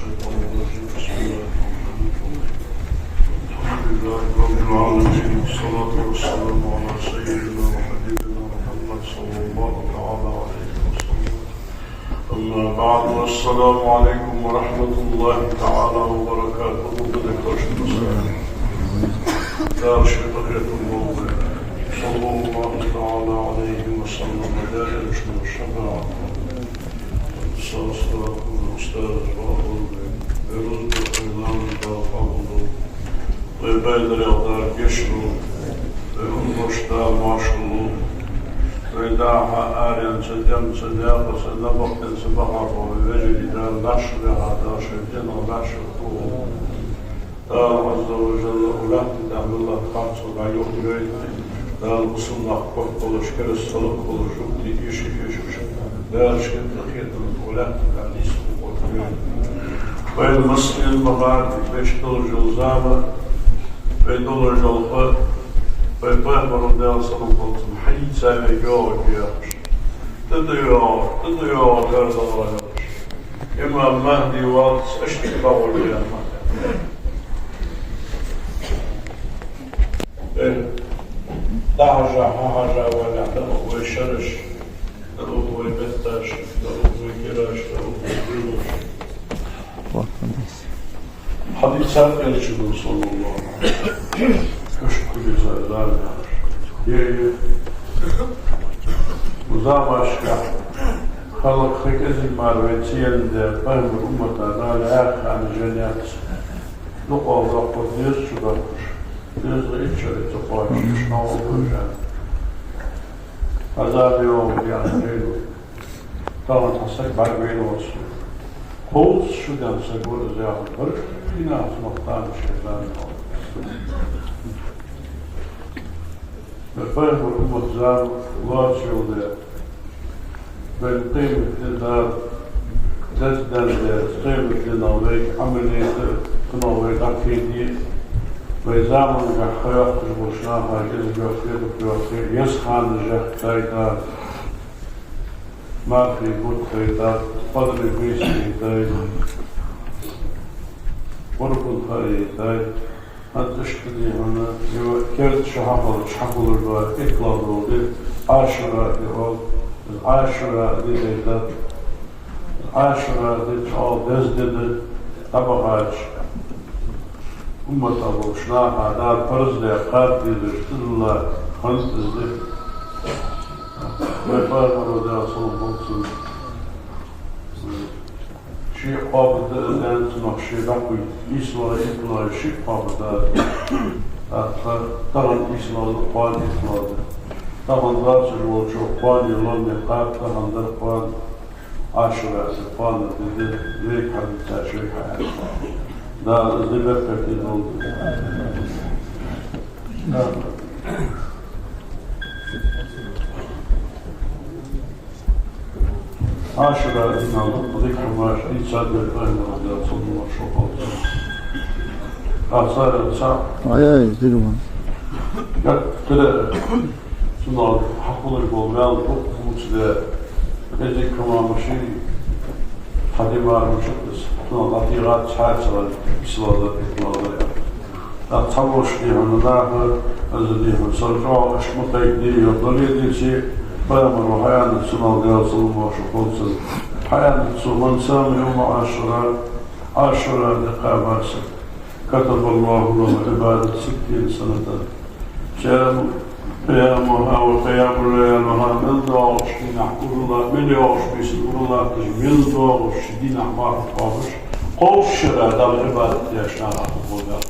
الشيطان الرجيم بسم الله الرحمن الرحيم الحمد لله رب العالمين والصلاة والسلام على سيدنا وحبيبنا محمد صلى الله تعالى عليه وسلم أما بعد والسلام عليكم ورحمة الله تعالى وبركاته بذكرش المسلمين دار شيطان الله صلى الله تعالى عليه وسلم دائما الشفاعة الصلاة والأستاذ فاضل برزق الإعلام فاضل ويبادر يقدر يشرو وينبشتا ماشلو ويدعها آريان سدام سداقة سدابق سبقا ويجري دار نشر هذا شيئا ونشر دار عز وجل أولا تعمل الله خمسة وعيوه بيت دار وصلنا قفل وشكر الصلاة وشكري يشك دار شكر تخيط الأولا تعليس وقفل وين مسلم المغارب بيش دولج الزامة وين دولج الخط وين بأمر دار صلاة وقفل حي سامي جوج ياش تديار دار الله ياش إمام مهدي والس أشتي قول يا ضعجة هاجة ولا دروه شرش دروه بتاش دروه كراش دروه بلوش حديثات يلشدو صلى الله عليه وسلم كشكو بزادان يهي وزاماشكا خلق خكزي مارويتيان ده فهم أمتا نال آخان جنيات نقوى ذاقو دير شداكوش Gözle içeri tıpaçmış, ne olur yani. Azab yok yani değil o. Tamam tasak barbeyle olsun. Kovuz şuradan seguruz yapılır, yine asmaktan şeyler olur. Ve fayda umut zar, ulaşıyordu. Ben kıymetli dar, zedden de, kıymetli navvek, ameliyatı, kınavvek, akidi, ويزامن جحيات المشناها يزجفير يسخن جحيات ما في بود خيطات قدر بيس خيطات ورقل خيطات هتشتري هنا كرت شحفل الباب إطلاق دولي عاشرة يقول عاشرة دي خيطات عاشرة دي تعال دزدد طبقات أمة أبو شناها دار فرز لي قاتل لشتد الله خنسز لي ويفاق مرودة صلى الله عليه وسلم شيء قابل دان تنق شيء بقوي إسماء إطلاع شيء قابل دان طبعا إسماء قوان إطلاع طبعا دار سجول شو قوان يلون يقاب طبعا دار قوان عشرة قوان ليك حديثة شيء حياة da zibet tertib oldu. Aşura inandık, bu zikr-i İsa Bey'le sonuna şok oldu. Asar sağ. Ay zikr-i Tele sunar haklık olmayan bu mutsuzluğa zikr-i Hadim varmışız. Tuna latiğat çağırsalar, bislalar, etmalar. Tavuş diye hanıdahı, azı sarıca aşmutayk diye yokları diye bayramı hayatı sunav diyorsun boşu olsun. Hayatı sunan sami aşura dekabası. Kataballahu ve ibadet 60 senede. Şerem قيامها وقيام ليالها من دعوش دين أحكور الله من يعوش بيسر الله من دعوش دين أحبار قابش قوش شرع دار عبادة يشنع أخبار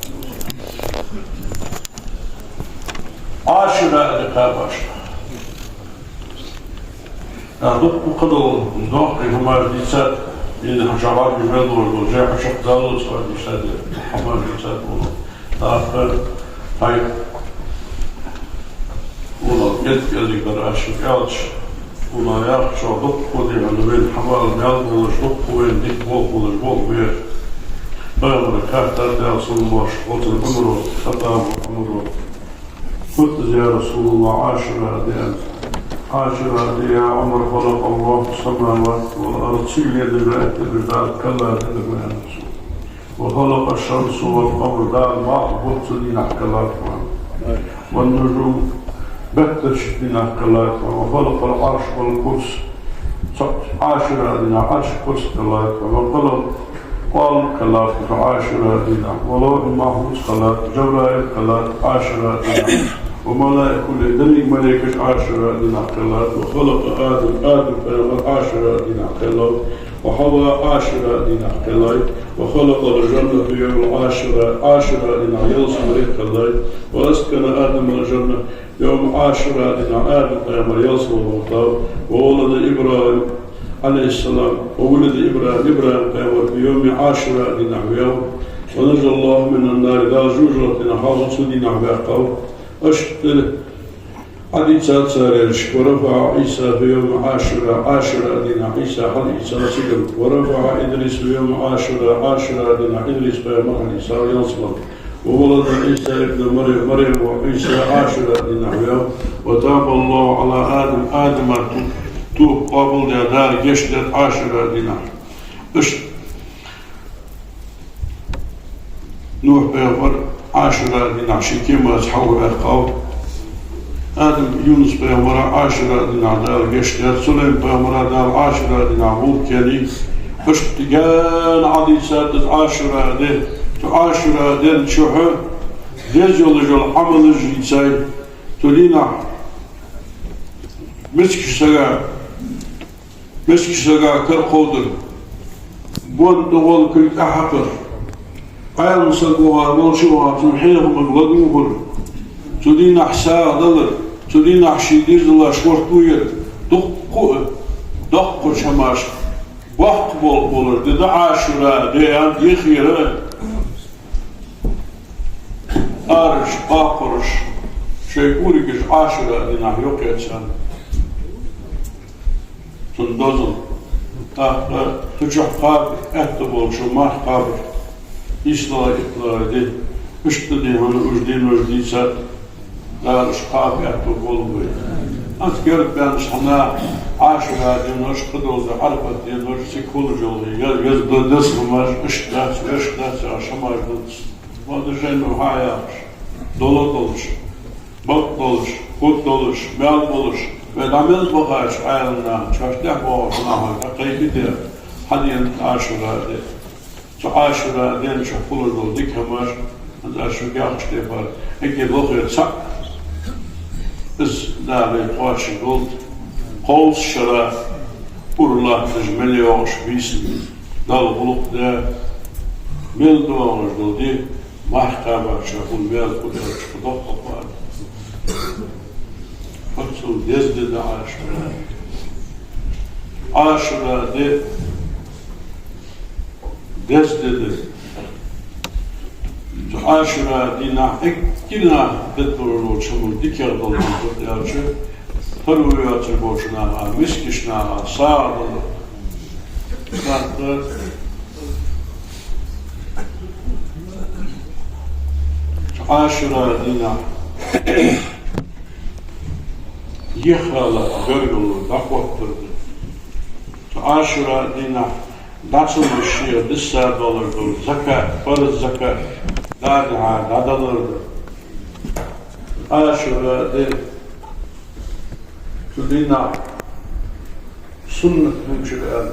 عاشرة رقابش دق قدر دق هما ديسات إن حشرات يمدور وجاء حشق دالوس وديسات حمار ديسات داخل هاي Ulan yetkililikleri aşık yalç, ulan yakça dokku diye ben havalın yal buluş, dokku ve dik bol buluş, bol bir Bağımlı kaftar diye Resulullah, otur umru, hatam umru. Kutlu ya Resulullah aşırı diye عاشرة يا عمر خلق الله السماوات والأرض سيلي لبعت الرجال كلا تلقى وخلق الشمس والقمر دار ما بطلين أحكالات والنجوم بتشتين أحكالات وخلق العرش والكرسي عاشرة دينا عرش كرسي كالات وخلق قال كالات عاشرة دينا ولو المحفوظ كالات جبرائيل كالات عاشرة دينا وملائكة لدني ملائكة عاشرة دينا كالات وخلق آدم فيغل عاشرة دينا كالات وحواء عاشرة دينا كالات وخلق الجنة في يوم عاشرة دينا يلصم ريح كالات وأسكن آدم الجنة يوم عاشرة دينا آدم فيغل يلصم المطاو وولد إبراهيم عليه السلام وولد إبراهيم فيغل في يوم عاشرة دينا يوم ونجى الله من النار ذا جوجرة حاصل دينا بأقاو أشتر عديثات ساريش ورفع عيسى في يوم عاشرة دينا عيسى حل عيسى سجن ورفع إدريس في يوم عاشرة دينا إدريس في يوم عيسى ينصبر وولد عيسى ابن مريم وعيسى عاشرة دينا يوم وتاب الله على آدم توب قبل دار جشدت عاشرة دينا نوح بيغفر عاشرة دينا شكيمة تحول أخاو آدم يونس بيغفر عاشرة دينا دار جشدت سليم بيغفر دار عاشرة دينا هود كالي اشتقان عديسات عاشرة دين عاشرة دين شوحة ديزيول جول عمل جيساي تولينا مسك سغا كالقودر بون دغول كل أحقر قال مسلقوها مرشوها تنحيهم مغلقوه تدين حساء ضلر تدين حشيديز الله شورتوير دق شماش وقت بولر دي عاشرة دي يخيرة آرش باقرش شيكوريكش عاشرة دي نحيوك يتسان تندوزن تجح قابل احتبول شماح قابل إسلاء دي اشتدي هنا أجدين سات لا أشقاب احتبول بي أنت قرد بانش هنا عاشرة دي نوش قدوز عرفت دي نوش سيكول جولي يزد دسماش اشتدات عشماش دنس وهذا جينو هاياش دولش بط دولش خود دولش مال دولش ودعمل بغاش عالنا شاشتح بغاش قيبي دي حدين عاشرة دي عاشرة دين شحفول دول ديك هماش انت عشرة اشتفار اكي بلوخي تسق از داري قواش قلت قوس شرا الله تجملي وعش بيسن دال بلوخ ده ميل دوانش دول دي محكمة شحفول ميل قدر شفضوق قوان فتسو ديزد دا عاشرة دي دزدد عاشرة دينا اكينا دتورو شمو ديكر دولو يارجو ترويات بوشنا مسكشنا صار عاشرة دينا يخالا غرغلو دقوتر عاشرة دينا داتسون الشيء $10 دول زكاة فرض زكاة دادها $10 عاشرة دين تدينا سنة مجرال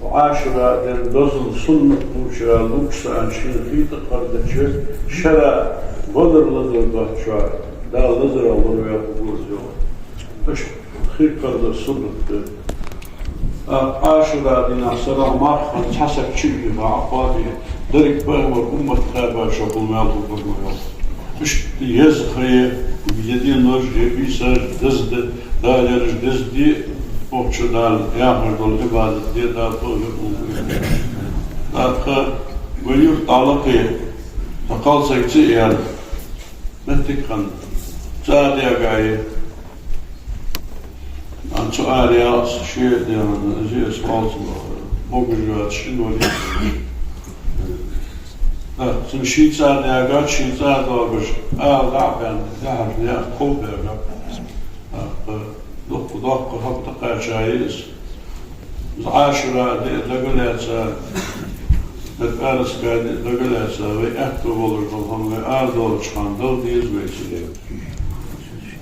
وعاشرة دين دوزن سنة مجرال لوكس أنشين فيت قردتش شرع غدر لذر بحشوار دا لذر الله يقول زيوه اش خير قرد سنة دين عاشرة دينا سرع مارخان تحسب شبه مع أقواتي درك بأمر أمة خابة شغل مال وبرمال مش يزخي بيدين نرجع بيساج دزد دالرج دزدي وقش دال ياخر دول عبادة دي دال طول دالخ ويور طالقي تقال سيكتي يعني متكن تالي أقاي عن سؤال ياس شيء يعني زي سؤال موجود شنو اللي لا تمشي تساعد يا قاتش تساعد وبش لعبان ذهب يا خوب يا ضاق حتى جايز عاشرة دقلاتها نتقارس قاعد دقلاتها ويأكتو بولردهم ويأردو çıkandı diyiz böyle.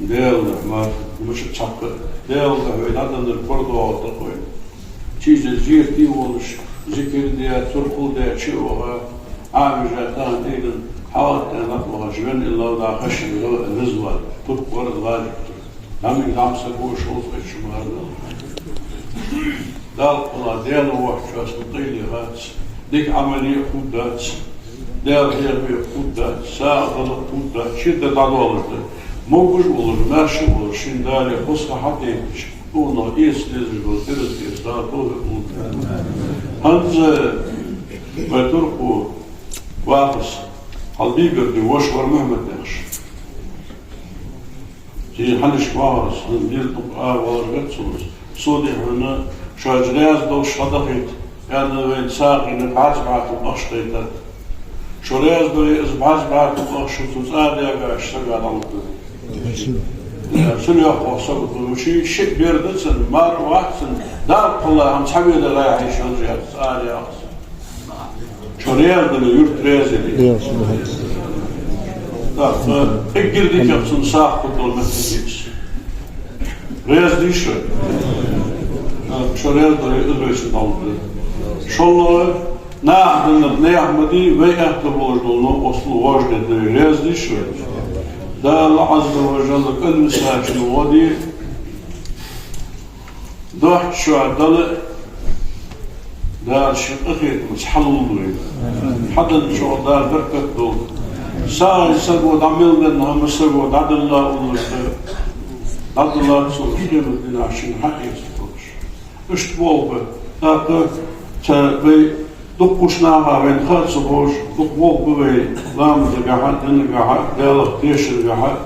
Değil ama مش تحقق değil ve adamlar kordu orada koy. Çiğce ziyeti oluş zikir diye turkul diye çiğoha عامجاتان ايضا حاولت ان اطلق جبن الا وضع خشن رزوة ترك ورد غالب هم يدعم سبوش وصف الشمال دال قلا ديال وحشاس مطيلي غات ديك عملية خودات ديال هيرمي خودات ساعة ضلق خودات شدة دعوالك موجود olur, merşi olur, şindali, hoska hateymiş onu iyistiz bu tırız daha doğru olur Hanze ve Turku واقص قلبي بردي وشور مهما تنش في حلش واقص ندير طبقة ورقت صوص صودي هنا شاجرياز دو شدقيت يعني وين ساقي نبعث بعث الأشتيتات شورياز دو يزبعث بعث الأشتيتات آدي أقا اشتغل على الطريق سنة أخوصة وشي شيء بيردتسن مار واحسن دار قلها هم تحبيد الله يعيش هنجيات آدي أخص Şuraya da yurt rezili. Tek girdik yapsın sağ kutulması geç. Rez değil şu. Şuraya da özbesin aldı. Şolları ne yaptınız ne yapmadı ve yaptı olduğunu oslu vajdedir. Rez değil şu. Da Allah Azze ve Celle kıl misafini vadi. Dört şu adalı دار شققي متحلل حدا شو دار بركة دول ساعة يسقوا دعمل منها مسقوا دعد الله دعد الله تصور كيف بدنا عشان حقي تصورش مش تبوبة هاكا تبي دقوشناها بين خالص بوش دقوبة بي لام دقاحات دنقاحات دالك تيشر قاحات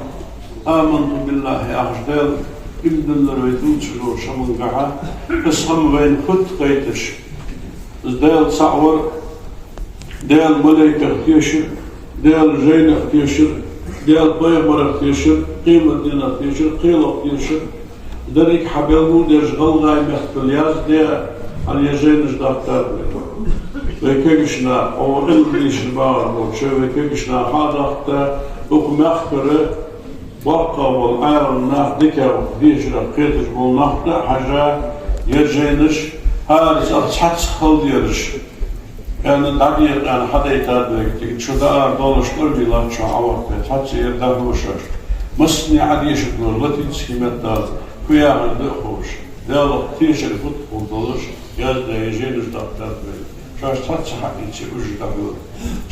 آمنت بالله يا أخجدال إبن الله ويدون شلور شمن قاحات اسهم بين خد قيتش ديال صعور ديال ملائكة اختيشر ديال جين اختيشر ديال بيغمر اختيشر قيمة دينا اختيشر قيلة اختيشر دريك حبيلمو ديال شغل غايم اختلياز ديال على جين جداكتار ويكيشنا او علميش البار وشو ويكيشنا هذا اختار وكمخبرة وقا والعير الناح ديكا وخديشرا قيتش بالناحتا حاجة يرجينش هذا صار خلد يرش يعني دعير يعني حدا يتابع شو ده دولش كل بلاد شو عوض حتى يرده وشش مسني عاديش تقول لا تسكيمات دار كويا عند خوش ده تيش الفوت ودولش يرد يجينش دكتور شاش حتى حقي شيء وجه دكتور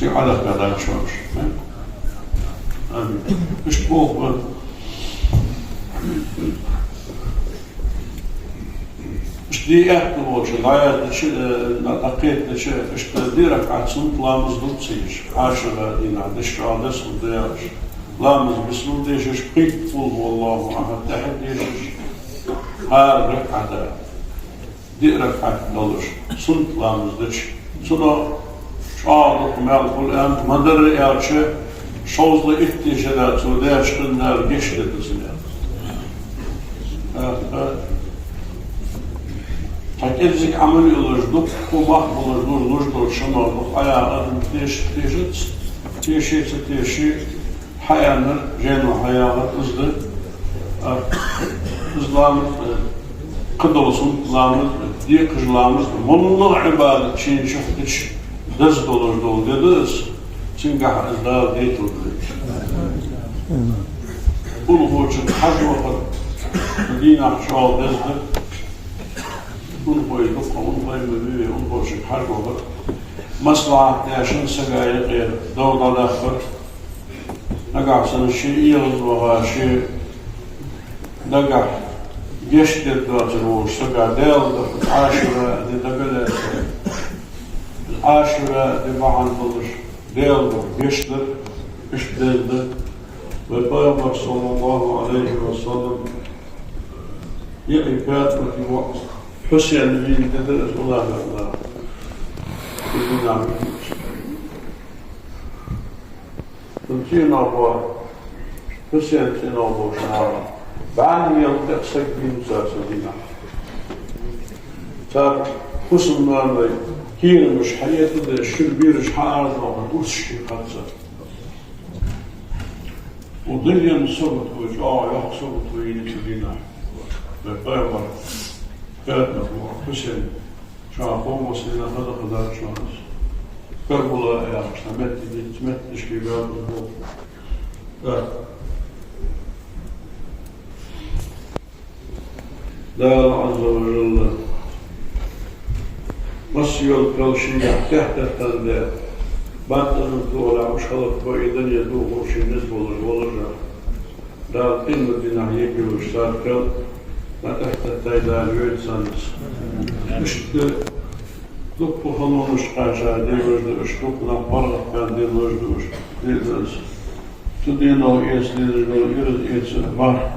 شيء على كذا شوش آمين مش بوق دي احنا وجه ضايع نقيت شيء اشتديرك عصم لامز دوتسيش عاشرة دين عدش عادس ودياش لامز بسم ديش شقيت فول والله أحد تحت ديش هار ركعة دي ركعة دولش سنت لامز ديش سنة شعارك مال كل أم مدر يارشة شوزل احتياجات ودياش النار جشت تسنيا Takilzik amel olurdu, kubah olurdu, nurdu, şunurdu, ayağın teşi, hayanır, cenu hayağı hızlı, hızlamız, kıdolsun, kızlamız, diye kızlamız, bununla ibadet için şuhtiç, dız olurdu, dediniz, çünkü hızlar deyt olurdu. Bunu bu için hacı vakit, Medine şual dızdı, unboy mövü, unboy her olur. Maslahat yaşın segayı doğda lafır. Nagarsın şey yılız var, şey nagar geçti dağcı olur. Segay değildi. Aşure de böyle. Aşure de bahan olur. Değildi. Geçti. İşteydi. Ve Peygamber sallallahu aleyhi ve sellem يأكاد في وقت حسين في تدرس الله الله بالنعم تمشين أبوه حسين سين أبوه شعار بعد ينتقصك بمساسدنا صار خصوصا كين مش حياة الشربير شحال وش خالصة وضليا صوت وجاء يحصوت وينتلينا بقيمة كاتنا وحسن شافوا مسلنا خذ شانس كربلاء يا تمت تشكيلات لا عز وجل مسيول كل شيء تحت التلبية بعد أن تقول مش خلق وإذا يدوه شيء نسبة للولد لا قيمة بناهيك وشتار كل ما تحت التايدان يويد سانس مش دكتور خلون مش قاعدة ديوش اشتوك نقبر كان ديوش ديوش تدين أو إيس ديوش يرد إيس ما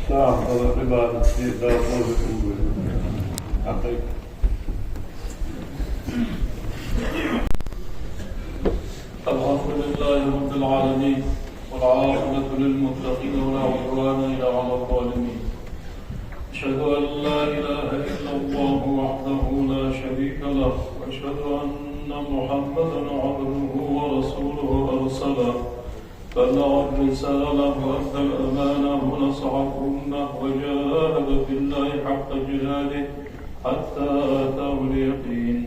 ساعة على عبادة دار موجود حقيقة الحمد لله رب العالمين والعاقبة للمتقين ولا عدوان إلا على الظالمين أشهد أن لا إله إلا الله وحده لا شريك له وأشهد أن محمدا عبده ورسوله أرسله بلغ الرسالة وأدى الأمانة ونصح الأمة وجاهد في الله حق جهاده حتى أتاه اليقين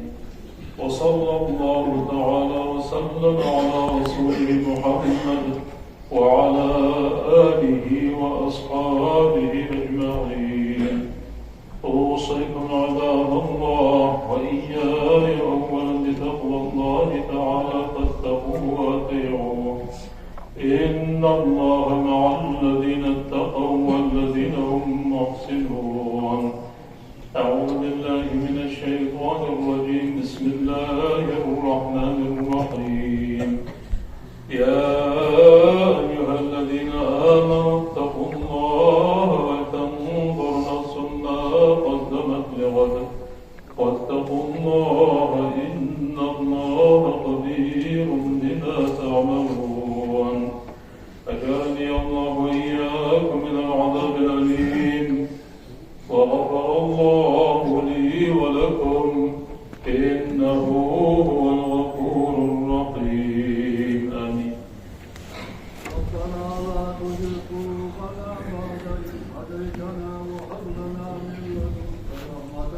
وصلى الله تعالى وسلم على رسوله محمد وعلى آله وأصحابه أجمعين أوصيكم عباد الله وإياي أولا بتقوى الله تعالى فاتقوه وأطيعوه إن الله مع الذين اتقوا والذين هم محسنون أعوذ بالله من الشيطان الرجيم بسم الله الرحمن الرحيم يا أيها الذين آمنوا اتقوا الله ولتنظر نفس ما قدمت لغد واتقوا الله إن الله خبير بما تعملون أجرني الله وإياكم من العذاب الأليم وغفر الله لي ولكم إنه هو الغفور الرحيم آمين. ربنا لا تزغ قلوبنا بعد إذ هديتنا وهب لنا من لدنك رحمة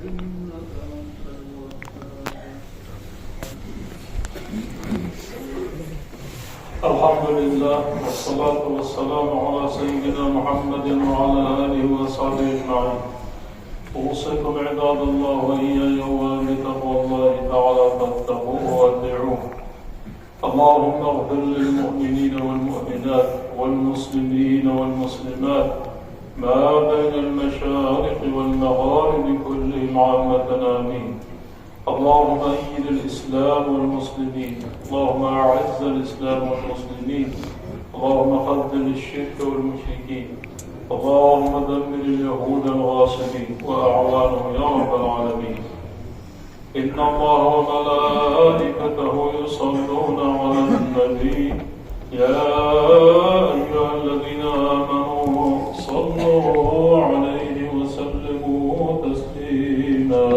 إنك أنت الوهاب. الحمد لله والصلاة والسلام على سيدنا محمد وعلى آله وصحبه أجمعين. أوصيكم عباد الله وإياي أولا بتقوى الله تعالى فاتقوه وأطيعوه. اللهم اغفر للمؤمنين والمؤمنات والمسلمين والمسلمات ما بين المشارق والمغارب كلهم عامة آمين. اللهم أيد الإسلام والمسلمين، اللهم أعز الإسلام والمسلمين، اللهم خذل الشرك والمشركين، اللهم دمر اليهود الغاصبين وأعوانهم يا رب العالمين. إن الله وملائكته يصلون على النبي يا أيها الذين آمنوا صلوا عليه وسلموا تسليما.